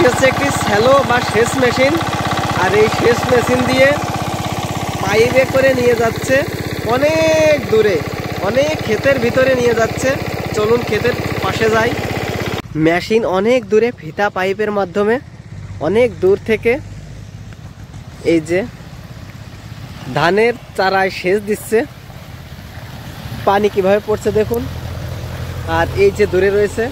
হচ্ছে একটি স্যালো বা সেচ মেশিন। আর এই সেচ মেশিন দিয়ে পাইপে করে নিয়ে যাচ্ছে অনেক দূরে, অনেক ক্ষেতের ভিতরে নিয়ে যাচ্ছে। চলুন ক্ষেতের পাশে যাই। মেশিন অনেক দূরে ফিতা পাইপের মাধ্যমে অনেক দূর থেকে এই যে ধানের চারায় সেচ দিচ্ছে। পানি কিভাবে পড়ছে দেখুন। আর এই যে দূরে রয়েছে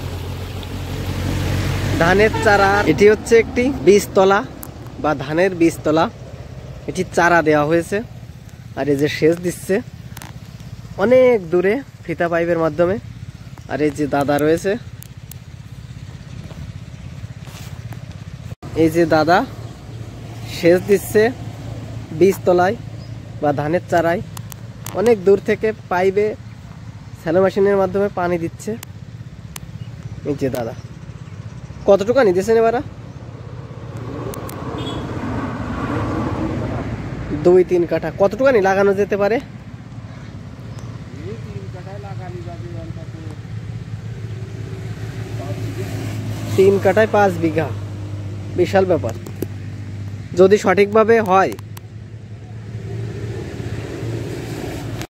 ধানের চারা, এটি হচ্ছে একটি বীজতলা বা ধানের বীজতলা। এটি চারা দেওয়া হয়েছে আর এই যে সেচ দিচ্ছে অনেক দূরে ফিতা পাইপের মাধ্যমে। আর এই যে দাদা রয়েছে, এই যে দাদা সেচ দিচ্ছে বীজতলায় বা ধানের চারায়। অনেক দূর থেকে পাইপে স্যালো মেশিনের মাধ্যমে পানি দিচ্ছে। এই যে দাদা কতটুকু নিতেছেন এবারা? 2-3 কাঠা। কতটুকু লাগানো যেতে পারে? 3 কাঠায় 5 বিঘা, বিশাল ব্যাপার। যদি সঠিকভাবে হয়